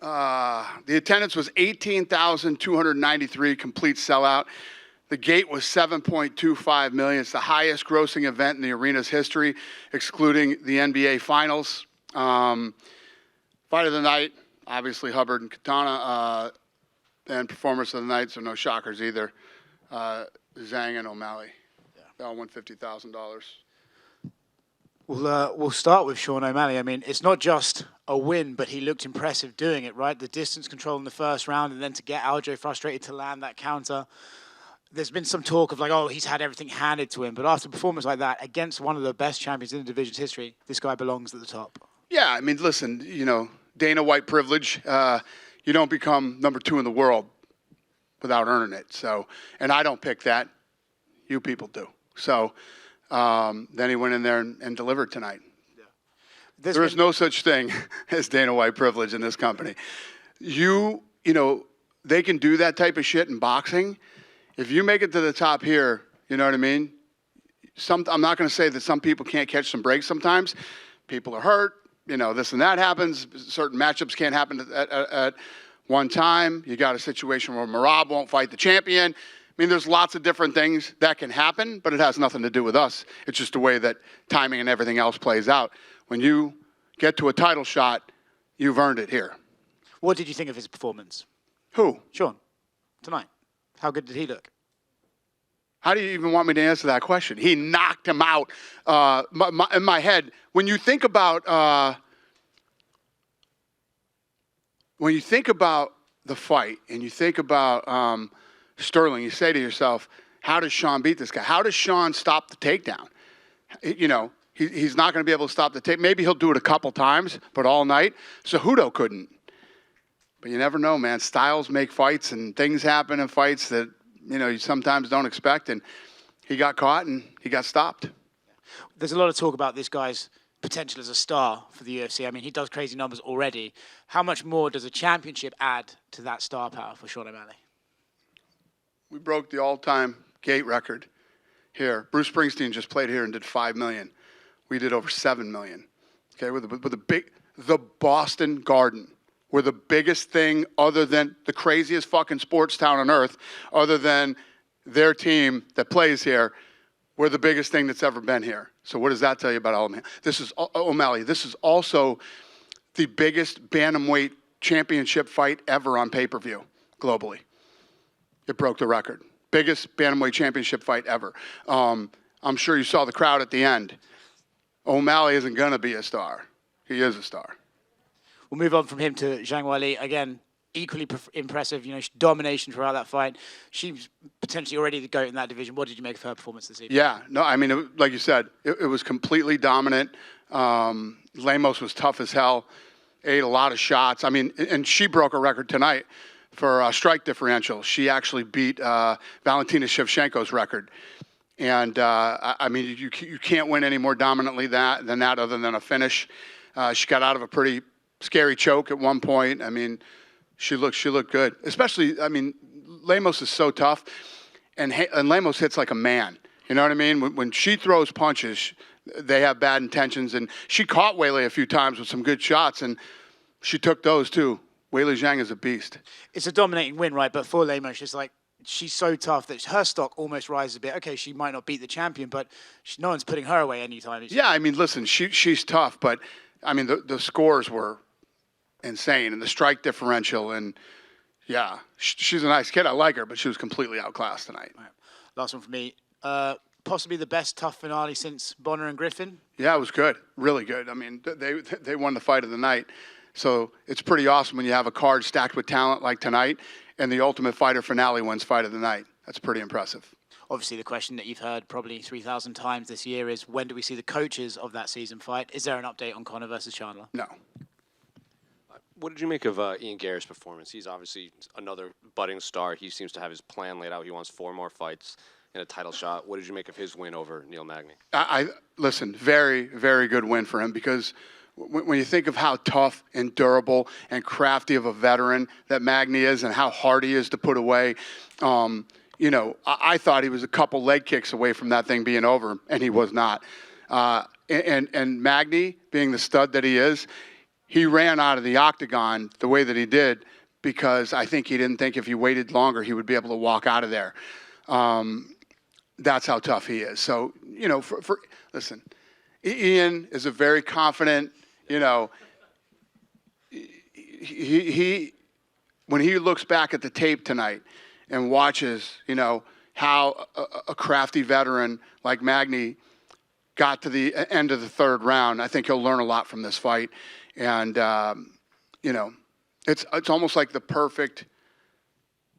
The attendance was 18,293, complete sellout. The gate was 7.25 million. It's the highest grossing event in the arena's history, excluding the NBA Finals. Fight of the night, obviously Hubbard and Katana, and performance of the night, so no shockers either. Zhang and O'Malley. Yeah. They all won $50,000. We'll start with Sean O'Malley. I mean, it's not just a win, but he looked impressive doing it, right? The distance control in the first round, and then to get Aljo frustrated to land that counter. There's been some talk of like, oh, he's had everything handed to him. But after a performance like that, against one of the best champions in the division's history, this guy belongs at the top. Yeah, I mean, listen, you know, Dana White privilege. You don't become number 2 in the world without earning it. So, and I don't pick that. You people do. So then he went in there and delivered tonight. Yeah. There is no such thing as Dana White privilege in this company. You know, they can do that type of shit in boxing. If you make it to the top here, you know what I mean? I'm not going to say that some people can't catch some breaks sometimes. People are hurt. You know, this and that happens. Certain matchups can't happen at one time. You got a situation where Merab won't fight the champion. I mean, there's lots of different things that can happen, but it has nothing to do with us. It's just the way that timing and everything else plays out. When you get to a title shot, you've earned it here. What did you think of his performance? Who? Sean, tonight. How good did he look? How do you even want me to answer that question? He knocked him out. In my head, when you think about the fight and you think about Sterling, you say to yourself, how does Sean beat this guy? How does Sean stop the takedown? You know, he's not going to be able to stop the take. Maybe he'll do it a couple times, but all night. Cejudo couldn't. But you never know, man. Styles make fights, and things happen in fights that, you know, you sometimes don't expect. And he got caught, and he got stopped. There's a lot of talk about this guy's potential as a star for the UFC. I mean, he does crazy numbers already. How much more does a championship add to that star power for Sean O'Malley? We broke the all-time gate record here. Bruce Springsteen just played here and did $5 million. We did over $7 million. Okay, with the Boston Garden. We're the biggest thing other than the craziest fucking sports town on earth, other than their team that plays here. We're the biggest thing that's ever been here. So what does that tell you about O'Malley? This is also the biggest bantamweight championship fight ever on pay-per-view globally. It broke the record. Biggest bantamweight championship fight ever. I'm sure you saw the crowd at the end. O'Malley isn't going to be a star. He is a star. We'll move on from him to Zhang Weili. Again, equally impressive, you know, domination throughout that fight. She's potentially already the GOAT in that division. What did you make of her performance this evening? Yeah, no, I mean, like you said, it was completely dominant. Lemos was tough as hell, ate a lot of shots. I mean, and she broke a record tonight for strike differential. She actually beat Valentina Shevchenko's record. And, I mean, you can't win any more dominantly than that other than a finish. She got out of a pretty scary choke at one point. I mean, she looked good. Especially, I mean, Lemos is so tough, and Lemos hits like a man. You know what I mean? When she throws punches, they have bad intentions. And she caught Weili a few times with some good shots, and she took those too. Weili Zhang is a beast. It's a dominating win, right? But for Lemos, it's like she's so tough that her stock almost rises a bit. Okay, she might not beat the champion, but no one's putting her away anytime. Yeah, I mean, listen, she's tough, but I mean, the scores were insane, and the strike differential, and yeah, she's a nice kid. I like her, but she was completely outclassed tonight. Right. Last one for me. Possibly the best tough finale since Bonner and Griffin. Yeah, it was good, really good. I mean, they won the fight of the night, so it's pretty awesome when you have a card stacked with talent like tonight, and the Ultimate Fighter finale wins fight of the night. That's pretty impressive. Obviously, the question that you've heard probably 3,000 times this year is, when do we see the coaches of that season fight? Is there an update on Conor versus Chandler? No. What did you make of Ian Garrett's performance? He's obviously another budding star. He seems to have his plan laid out. He wants 4 more fights and a title shot. What did you make of his win over Neil Magny? Listen, very, very good win for him, because when you think of how tough and durable and crafty of a veteran that Magny is and how hard he is to put away, you know, I thought he was a couple leg kicks away from that thing being over, and he was not. And Magny, being the stud that he is, he ran out of the octagon the way that he did because I think he didn't think if he waited longer he would be able to walk out of there. That's how tough he is. So, you know, listen, Ian is a very confident, you know, he when he looks back at the tape tonight and watches, you know, how a crafty veteran like Magny got to the end of the third round, I think he'll learn a lot from this fight. And, you know, it's almost like the perfect,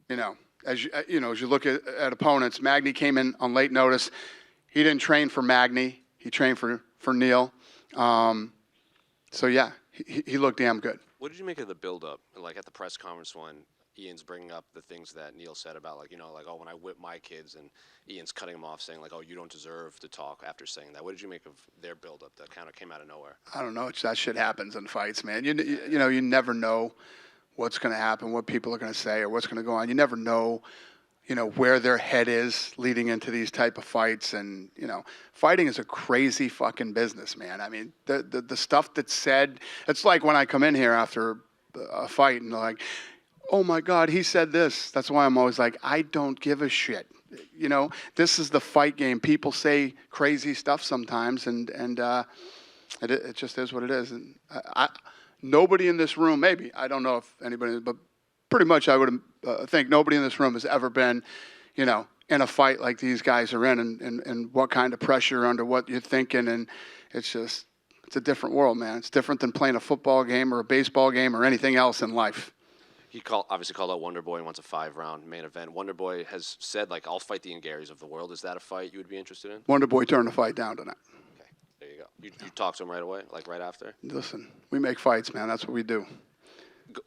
you know, as you look at opponents. Magny came in on late notice. He didn't train for Magny. He trained for Neil. So, yeah, he looked damn good. What did you make of the build-up? Like at the press conference when Ian's bringing up the things that Neil said about, like, you know, like, oh, when I whip my kids, and Ian's cutting him off saying, like, oh, you don't deserve to talk after saying that. What did you make of their build-up that kind of came out of nowhere? I don't know. That shit happens in fights, man. You know, you never know what's going to happen, what people are going to say, or what's going to go on. You never know, you know, where their head is leading into these type of fights. And, you know, fighting is a crazy fucking business, man. I mean, the stuff that's said, it's like when I come in here after a fight and they're like, oh my God, he said this. That's why I'm always like, I don't give a shit. You know, this is the fight game. People say crazy stuff sometimes, and it just is what it is. And nobody in this room, maybe, I don't know if anybody, but pretty much I would think nobody in this room has ever been, you know, in a fight like these guys are in, and what kind of pressure under what you're thinking. And it's just, it's a different world, man. It's different than playing a football game or a baseball game or anything else in life. He obviously called out Wonder Boy and wants a 5-round main event. Wonder Boy has said, like, I'll fight the Ian Garys of the world. Is that a fight you would be interested in? Wonder Boy turned the fight down tonight. Okay, there you go. You talked to him right away, like right after? Listen, we make fights, man. That's what we do.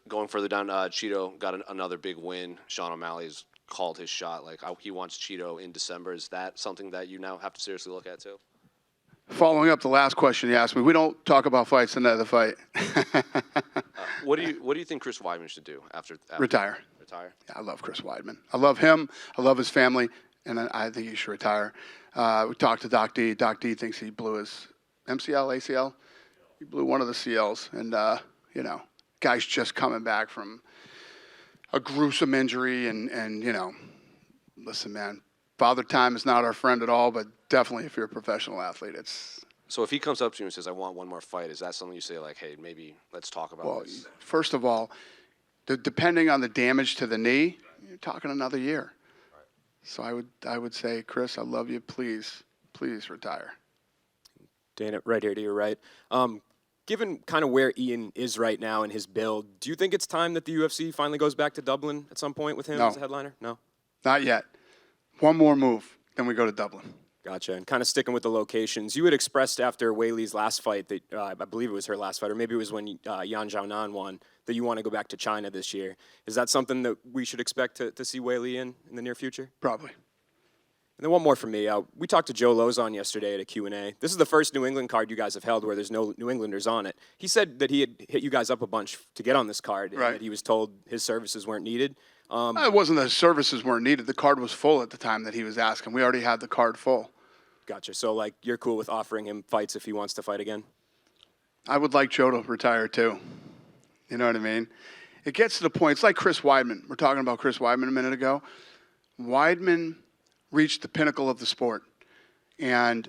Going further down, Cheeto got another big win. Sean O'Malley's called his shot. Like, he wants Cheeto in December. Is that something that you now have to seriously look at, too? Following up the last question you asked me, we don't talk about fights in the fight. What do you think Chris Weidman should do after Retire. Retire? Yeah, I love Chris Weidman. I love him. I love his family, and I think he should retire. We talked to Doc D. Doc D thinks he blew his MCL, ACL. He blew one of the CLs, and you know, guy's just coming back from a gruesome injury, and you know, listen, man, Father Time is not our friend at all, but definitely if you're a professional athlete, it's. So if he comes up to you and says, I want one more fight, is that something you say, like, hey, maybe let's talk about this? First of all, depending on the damage to the knee, you're talking another year. Right. So I would say, Chris, I love you. Please retire. Dana, right here to your right. Given kind of where Ian is right now in his build, do you think it's time that the UFC finally goes back to Dublin at some point with him as a headliner? No? Not yet. One more move, then we go to Dublin. Gotcha. And kind of sticking with the locations, you had expressed after Weili's last fight, that I believe it was her last fight, or maybe it was when Yan Xiaonan won, that you want to go back to China this year. Is that something that we should expect to see Weili in the near future? Probably. And then one more from me. We talked to Joe Lozon yesterday at a Q&A. This is the first New England card you guys have held where there's no New Englanders on it. He said that he had hit you guys up a bunch to get on this card, and that he was told his services weren't needed. It wasn't that his services weren't needed. The card was full at the time that he was asking. We already had the card full. Gotcha. So, like, you're cool with offering him fights if he wants to fight again? I would like Joe to retire, too. You know what I mean? It gets to the point. It's like Chris Weidman. We're talking about Chris Weidman a minute ago. Weidman reached the pinnacle of the sport and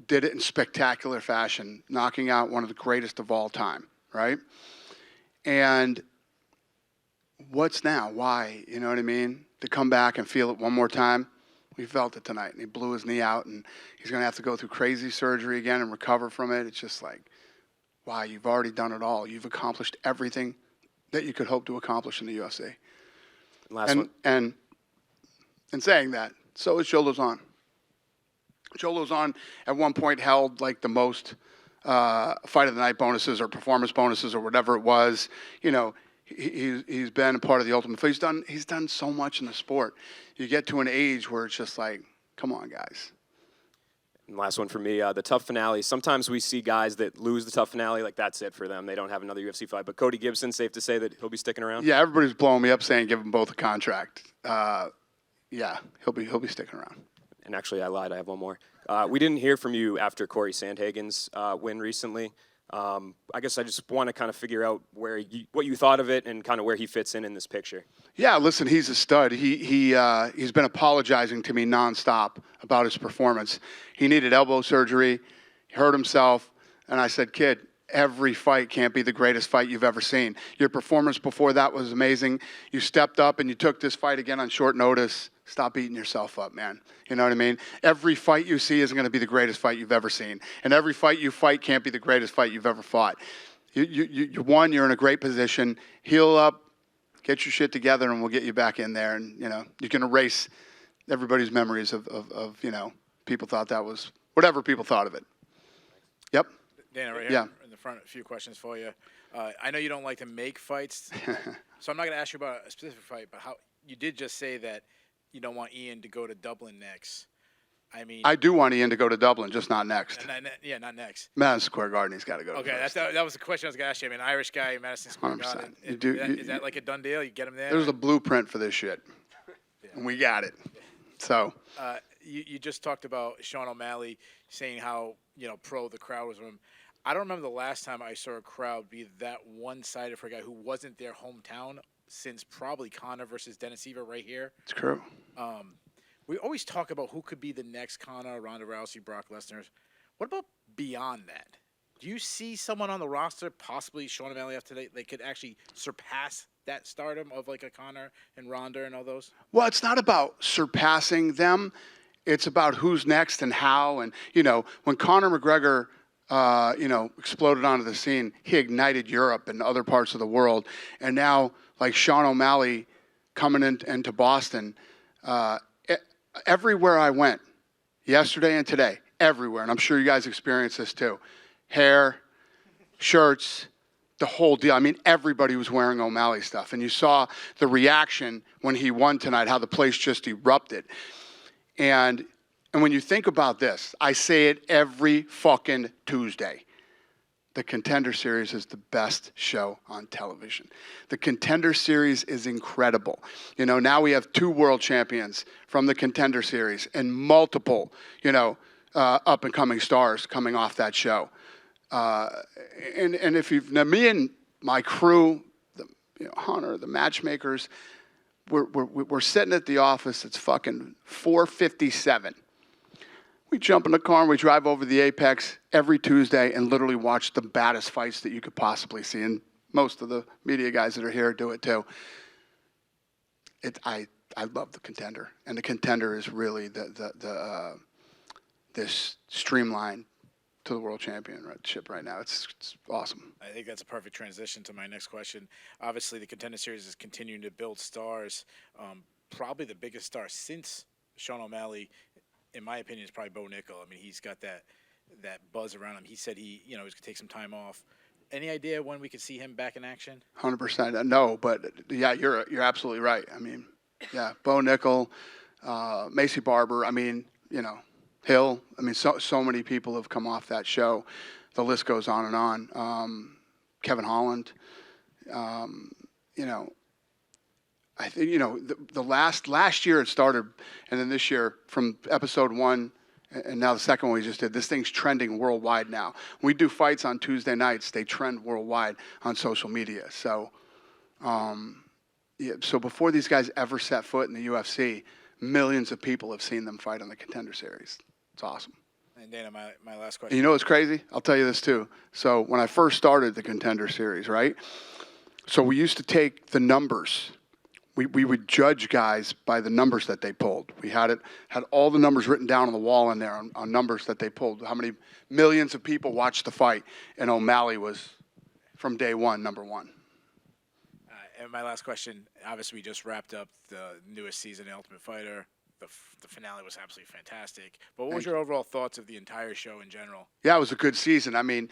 did it in spectacular fashion, knocking out one of the greatest of all time, right? And what's now? Why? You know what I mean? To come back and feel it one more time. We felt it tonight, and he blew his knee out, and he's going to have to go through crazy surgery again and recover from it. It's just like, wow, you've already done it all. You've accomplished everything that you could hope to accomplish in the UFC. And saying that, so is Joe Lozon. Joe Lozon at one point held like the most fight of the night bonuses or performance bonuses or whatever it was. You know, he's been a part of the Ultimate Fighter. He's done so much in the sport. You get to an age where it's just like, come on, guys. And last one for me, the tough finale. Sometimes we see guys that lose the tough finale, like that's it for them. They don't have another UFC fight. But Cody Gibson, safe to say that he'll be sticking around? Yeah, everybody's blowing me up saying give them both a contract. Yeah, he'll be sticking around. And actually, I lied. I have one more. We didn't hear from you after Corey Sandhagen's win recently. I guess I just want to kind of figure out what you thought of it and kind of where he fits in this picture. Yeah, listen, he's a stud. He's been apologizing to me nonstop about his performance. He needed elbow surgery, he hurt himself, and I said, kid, every fight can't be the greatest fight you've ever seen. Your performance before that was amazing. You stepped up and you took this fight again on short notice. Stop beating yourself up, man. You know what I mean? Every fight you see isn't going to be the greatest fight you've ever seen. And every fight you fight can't be the greatest fight you've ever fought. You won, you're in a great position. Heal up, get your shit together, and we'll get you back in there. And, you can erase everybody's memories of people thought that was whatever people thought of it. Yep. Dana, right here in the front, a few questions for you. I know you don't like to make fights, so I'm not going to ask you about a specific fight, but how you did just say that you don't want Ian to go to Dublin next. I mean, I do want Ian to go to Dublin, just not next. Not next. Madison Square Garden, he's got to go. Okay, that was the question I was going to ask you. I mean, Irish guy, Madison Square 100%. Garden. Is that like a done deal? You get him there? There's a blueprint for this shit, and we got it. So you just talked about Sean O'Malley saying how pro the crowd was with him. I don't remember the last time I saw a crowd be that one-sided for a guy who wasn't their hometown since probably Conor versus Dennis Siver right here. it's true. We always talk about who could be the next Conor, Ronda Rousey, Brock Lesnar. What about beyond that? Do you see someone on the roster, possibly Sean O'Malley after they could actually surpass that stardom of like a Conor and Ronda and all those? Well, it's not about surpassing them. It's about who's next and how. And, when Conor McGregor, exploded onto the scene, he ignited Europe and other parts of the world. And now, like Sean O'Malley coming into Boston, everywhere I went, yesterday and today, everywhere, and I'm sure you guys experienced this too, hair, shirts, the whole deal. I mean, everybody was wearing O'Malley stuff. And you saw the reaction when he won tonight, how the place just erupted. And when you think about this, I say it every fucking Tuesday. The Contender Series is the best show on television. The Contender Series is incredible. Now we have 2 world champions from the Contender Series and multiple, up-and-coming stars coming off that show. And if me and my crew, Hunter, the matchmakers, we're sitting at the office. It's fucking 4:57. We jump in the car and we drive over the Apex every Tuesday and literally watch the baddest fights that you could possibly see. And most of the media guys that are here do it too. I love the Contender, and the Contender is really this streamline to the world championship right now. It's awesome. I think that's a perfect transition to my next question. Obviously, the Contender Series is continuing to build stars. Probably the biggest star since Sean O'Malley, in my opinion, is probably Bo Nickel. I mean, he's got that buzz around him. He said he's going to take some time off. Any idea when we could see him back in action? 100%. No, but yeah, you're absolutely right. I mean, yeah, Bo Nickel, Macy Barber. I mean, Hill. I mean, so many people have come off that show. The list goes on and on. Kevin Holland. I think, the last year it started, and then this year from episode 1, and now the second one we just did, this thing's trending worldwide now. When we do fights on Tuesday nights, they trend worldwide on social media. So, so before these guys ever set foot in the UFC, millions of people have seen them fight on the Contender Series. It's awesome. And Dana, my last question. And you know what's crazy? I'll tell you this too. So when I first started the Contender Series, right? So we used to take the numbers. We would judge guys by the numbers that they pulled. We had all the numbers written down on the wall in there on numbers that they pulled. How many millions of people watched the fight, and O'Malley was from day one number 1. And my last question. Obviously, we just wrapped up the newest season of Ultimate Fighter. The finale was absolutely fantastic. But what was your overall thoughts of the entire show in general? Yeah, it was a good season. I mean,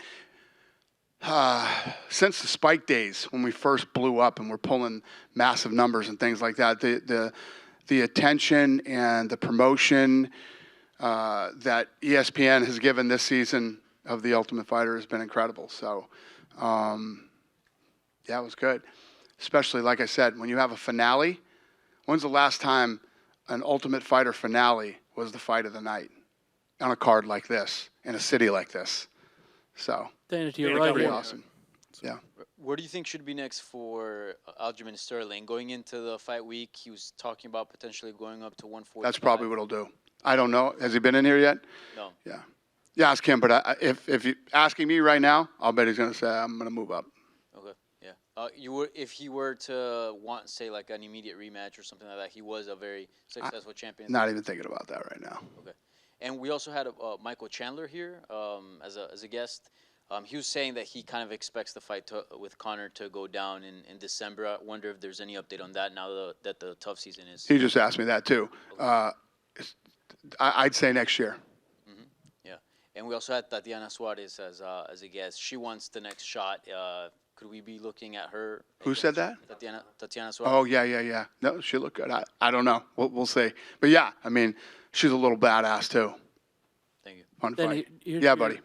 since the Spike days when we first blew up and we're pulling massive numbers and things like that, the attention and the promotion that ESPN has given this season of The Ultimate Fighter has been incredible. So, yeah, it was good. Especially, like I said, when you have a finale. When's the last time an Ultimate Fighter finale was the fight of the night on a card like this, in a city like this? So Dana, to your Dana, right. Pretty here. awesome. Yeah. What do you think should be next for Aljamain Sterling? Going into the fight week, he was talking about potentially going up to 145. That's probably what he'll do. I don't know. Has he been in here yet? No. Yeah. Yeah, ask him. But if you're asking me right now, I'll bet he's going to say, I'm going to move up. Okay. Yeah. If he were to want, say, like an immediate rematch or something like that, he was a very successful champion. Not even thinking about that right now. Okay. And we also had Michael Chandler here as a guest. He was saying that he kind of expects the fight with Conor to go down in December. I wonder if there's any update on that now that the tough season is. He just asked me that, too. I'd say next year. Yeah. And we also had Tatiana Suarez as a guest. She wants the next shot. Could we be looking at her? Who said that? Tatiana Suarez. Oh, yeah. No, she looked good. I don't know. We'll see. But, yeah, I mean, she's a little badass, too. Thank you. Fun Then fight. you- Yeah, buddy.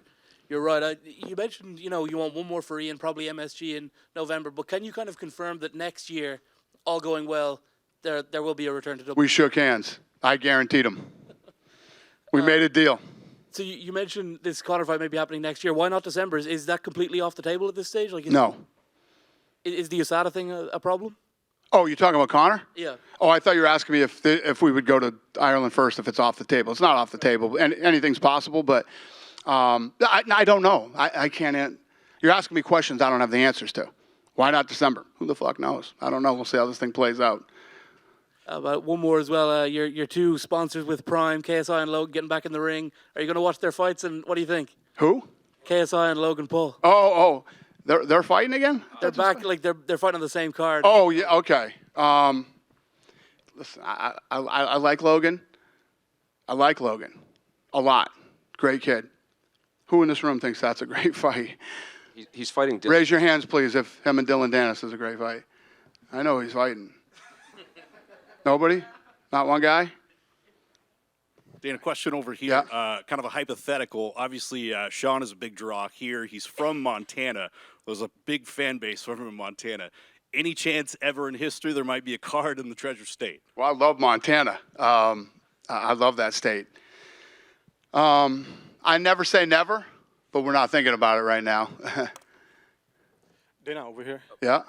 You're right. You mentioned, you want one more for Ian, probably MSG in November. But can you kind of confirm that next year, all going well, there will be a return to Dublin? We shook hands. I guaranteed him. We made a deal. So you mentioned this Conor fight may be happening next year. Why not December? Is that completely off the table at this stage? Like, No. Is the USADA thing a problem? Oh, you're talking about Conor? Yeah. Oh, I thought you were asking me if we would go to Ireland first, if it's off the table. It's not off the table. Anything's possible, but I don't know. I can't. You're asking me questions I don't have the answers to. Why not December? Who the fuck knows? I don't know. We'll see how this thing plays out. About one more as well. Your two sponsors with Prime, KSI and Logan, getting back in the ring. Are you going to watch their fights? And what do you think? Who? KSI and Logan Paul. Oh. They're fighting again? They're back. Like they're fighting on the same card. Oh, yeah, okay. Listen, I like Logan. I like Logan a lot. Great kid. Who in this room thinks that's a great fight? He's fighting. Raise your hands, please, if him and Dylan Dennis is a great fight. I know he's fighting. Nobody? Not one guy? Dan, a question over here, Yeah. kind of a hypothetical. Obviously, Sean is a big draw here. He's from Montana. There's a big fan base from him in Montana. Any chance ever in history there might be a card in the Treasure State? Well, I love Montana. I love that state. I never say never, but we're not thinking about it right now. Dana, over here. Yeah?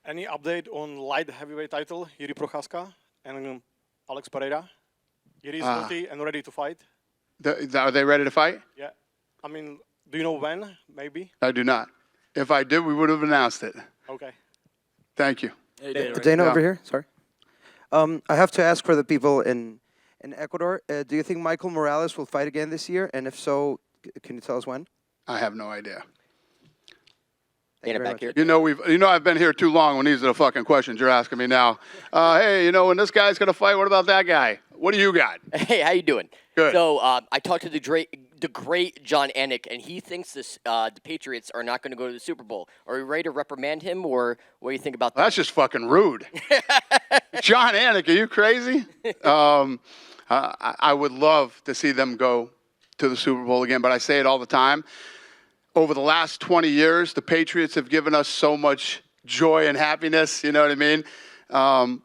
Any update on light heavyweight title, Yuri Prochazka and Alex Pereira? Yuri is healthy and ready to fight. Are they ready to fight? Yeah. I mean, do you know when? Maybe? I do not. If I did, we would have announced it. Okay. Thank you. Hey, Dana, Dana Yeah. over here. Sorry. I have to ask for the people in Ecuador. Do you think Michael Morales will fight again this year? And if so, can you tell us when? I have no idea. Thank you very much. I've been here too long when these are the fucking questions you're asking me now. Hey, when this guy's gonna fight, what about that guy? What do you got? Hey, how you doing? Good. So I talked to the great John Anik, and he thinks the Patriots are not going to go to the Super Bowl. Are you ready to reprimand him, or what do you think about that? That's just fucking rude. John Anik, are you crazy? I would love to see them go to the Super Bowl again, but I say it all the time. Over the last 20 years, the Patriots have given us so much joy and happiness, you know what I mean?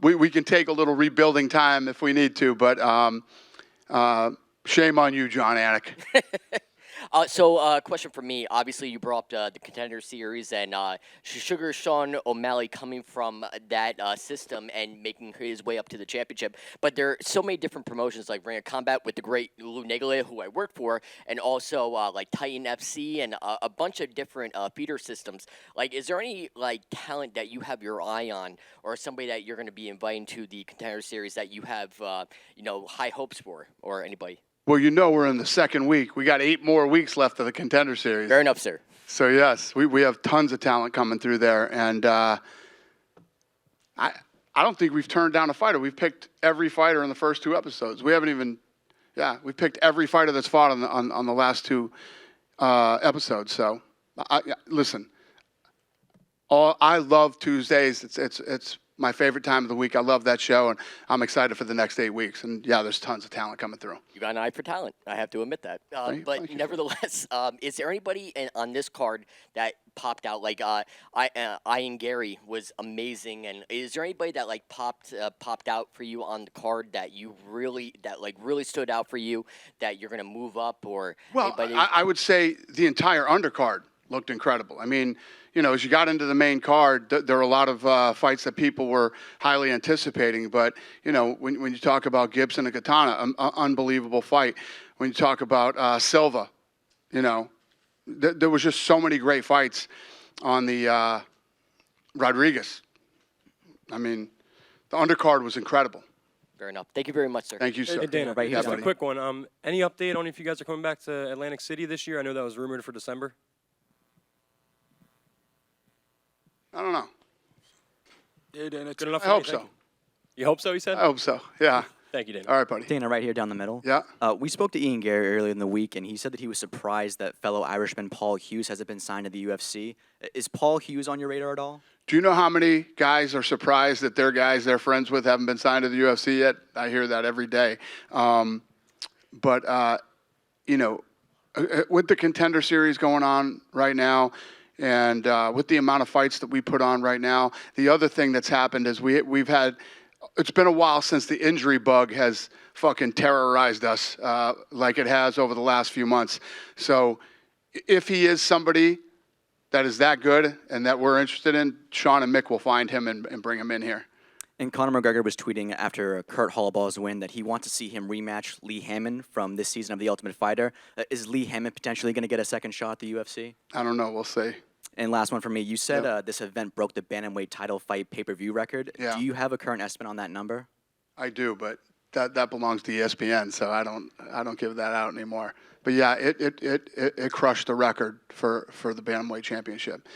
We can take a little rebuilding time if we need to, but shame on you, John Anik. Question for me. Obviously, you brought up the Contender Series and Sugar Sean O'Malley coming from that system and making his way up to the championship. But there are so many different promotions like Ring of Combat with the great Lou Negale, who I work for, and also like Titan FC and a bunch of different feeder systems. Like, is there any talent that you have your eye on, or somebody that you're going to be inviting to the Contender Series that you have high hopes for, or anybody? Well, we're in the second week. We got 8 more weeks left of the Contender Series. Fair enough, sir. So, yes, we have tons of talent coming through there. And I don't think we've turned down a fighter. We've picked every fighter in the first 2 episodes. We haven't even – we picked every fighter that's fought on the last 2 episodes. So, listen, I love Tuesdays. It's my favorite time of the week. I love that show, and I'm excited for the next 8 weeks. And, there's tons of talent coming through. You got an eye for talent. I have to admit that. But nevertheless, is there anybody on this card that popped out? Like Ian Gary was amazing, and is there anybody that popped out for you on the card that you really stood out for you that you're gonna move up or? Well, anybody? I would say the entire undercard looked incredible. I mean, you know, as you got into the main card, there were a lot of fights that people were highly anticipating. But, you know, when you talk about Gibson and Katana, unbelievable fight. When you talk about Silva, you know, there was just so many great fights on the Rodriguez. I mean, the undercard was incredible. Fair enough. Thank you very much, sir. Thank you, sir. Hey, Dana, Right here, just a buddy. quick one. Any update on if you guys are coming back to Atlantic City this year? I know that was rumored for December. I don't know. Yeah, Dana. Good enough I for me? hope Thank so. You hope so, he said? I hope so. Yeah. Thank you, Dana. All right, buddy. Dana, right here down the middle. Yeah. We spoke to Ian Gary earlier in the week, and he said that he was surprised that fellow Irishman Paul Hughes hasn't been signed to the UFC. Is Paul Hughes on your radar at all? Do you know how many guys are surprised that their guys they're friends with haven't been signed to the UFC yet? I hear that every day. But you know, with the Contender Series going on right now, and with the amount of fights that we put on right now, the other thing that's happened is we've had. It's been a while since the injury bug has fucking terrorized us like it has over the last few months. So if he is somebody that is that good and that we're interested in, Sean and Mick will find him and bring him in here. And Conor McGregor was tweeting after Kurt Hallball's win that he wants to see him rematch Lee Hammond from this season of The Ultimate Fighter. Is Lee Hammond potentially going to get a second shot at the UFC? I don't know. We'll see. And last one for me. You said this event broke the bantamweight title fight pay-per-view record. Yeah. Do you have a current estimate on that number? I do, but that belongs to ESPN, so I don't give that out anymore. But yeah, it crushed the record for the bantamweight championship.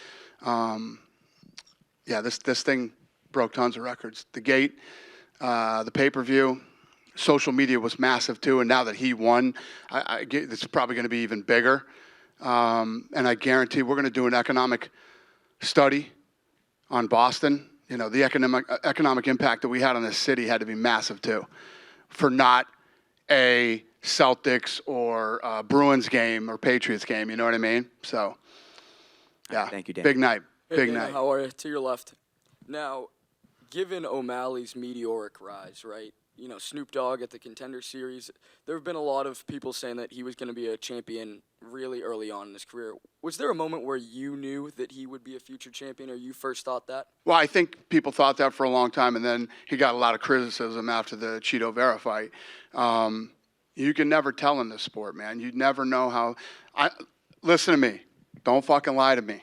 Yeah, this thing broke tons of records. The gate, the pay-per-view, social media was massive too, and now that he won, it's probably going to be even bigger. And I guarantee we're going to do an economic study on Boston. You know, the economic impact that we had on this city had to be massive too, for not a Celtics or Bruins game or Patriots game. You know what I mean? So, yeah. Thank you, Dan. Big night. Hey, Big Dana, night. how are you? To your left. Now, given O'Malley's meteoric rise, right? You know, Snoop Dogg at the Contender Series, there have been a lot of people saying that he was going to be a champion really early on in his career. Was there a moment where you knew that he would be a future champion, or you first thought that? Well, I think people thought that for a long time, and then he got a lot of criticism after the Cheeto Vera fight. You can never tell in this sport, man. You never know how. Listen to me. Don't fucking lie to me.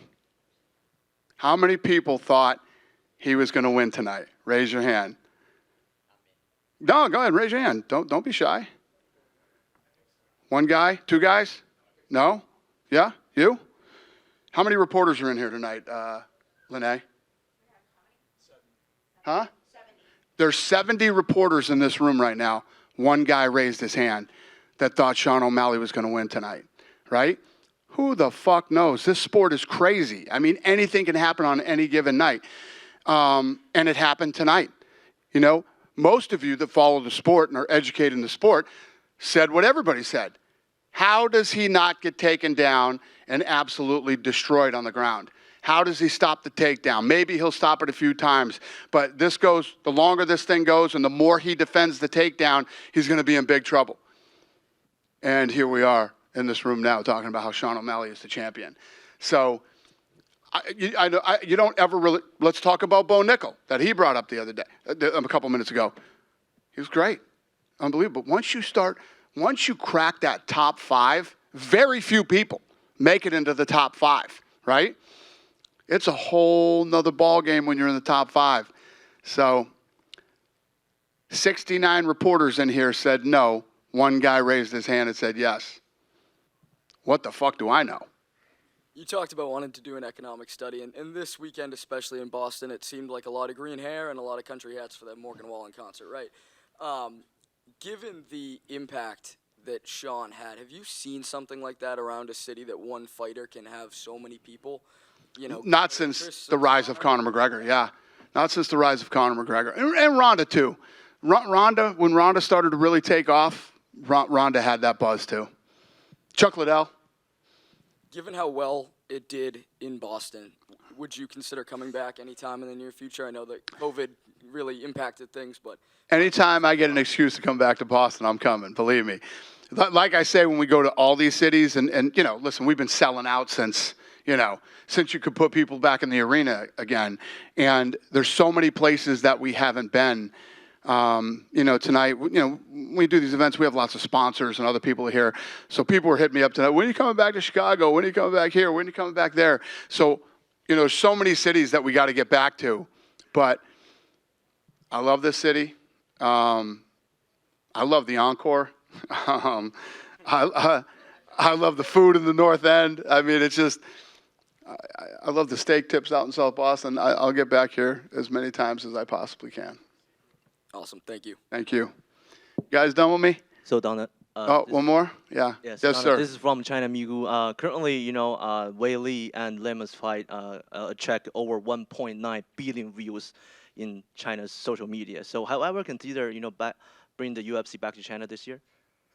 How many people thought he was going to win tonight? Raise your hand. No, go ahead. Raise your hand. Don't be shy. One guy? Two guys? No? Yeah? You? How many reporters are in here tonight, Lene? Huh? There's 70 reporters in this room right now. One guy raised his hand that thought Sean O'Malley was going to win tonight, right? Who the fuck knows? This sport is crazy. I mean, anything can happen on any given night. And it happened tonight. You know, most of you that follow the sport and are educated in the sport said what everybody said. How does he not get taken down and absolutely destroyed on the ground? How does he stop the takedown? Maybe he'll stop it a few times, but this goes, the longer this thing goes and the more he defends the takedown, he's going to be in big trouble. And here we are in this room now talking about how Sean O'Malley is the champion. So you don't ever really, let's talk about Bo Nickel that he brought up the other day, a couple minutes ago. He was great. Unbelievable. Once you crack that top five, very few people make it into the top five, right? It's a whole nother ball game when you're in the top five. So 69 reporters in here said no. One guy raised his hand and said yes. What the fuck do I know? You talked about wanting to do an economic study, and this weekend, especially in Boston, it seemed like a lot of green hair and a lot of country hats for that Morgan Wallen concert, right? Given the impact that Sean had, have you seen something like that around a city that one fighter can have so many people? You know, not since the rise of Conor McGregor, yeah. Not since the rise of Conor McGregor. And Ronda, too. Ronda, when Ronda started to really take off, Ronda had that buzz, too. Chuck Liddell. Given how well it did in Boston, would you consider coming back anytime in the near future? I know that COVID really impacted things, but... Anytime I get an excuse to come back to Boston, I'm coming, believe me. Like I say, when we go to all these cities, and you know, listen, we've been selling out since, since you could put people back in the arena again. And there's so many places that we haven't been. Tonight, when we do these events, we have lots of sponsors and other people here. So people were hitting me up tonight. When are you coming back to Chicago? When are you coming back here? When are you coming back there? So, so many cities that we got to get back to. But I love this city. I love the Encore. I love the food in the North End. I mean, it's just, I love the steak tips out in South Boston. I'll get back here as many times as I possibly can. Awesome. Thank you. Thank you. You guys done with me? So, Donna. One more? Yeah. Yes, Yes, Donna, sir. This is from China Migu. Currently, Wei Li and Lem's fight attract over 1.9 billion views in China's social media. So, however, consider bring the UFC back to China this year?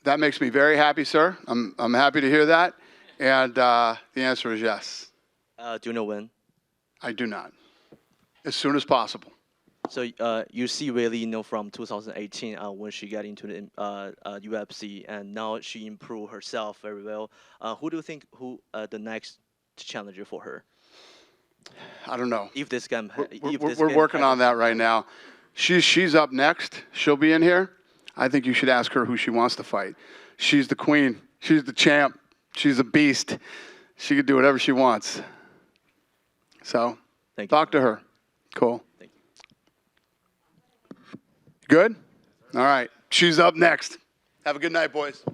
That makes me very happy, sir. I'm happy to hear that. And the answer is yes. Do you know when? I do not. As soon as possible. So you see really, from 2018 when she got into the UFC, and now she improved herself very well. Who do you think the next challenger for her? I don't know. If this can, we're working on that right now. She's up next. She'll be in here. I think you should ask her who she wants to fight. She's the queen. She's the champ. She's a beast. She could do whatever she wants. So talk to her. Cool. Good? All right. She's up next. Have a good night, boys.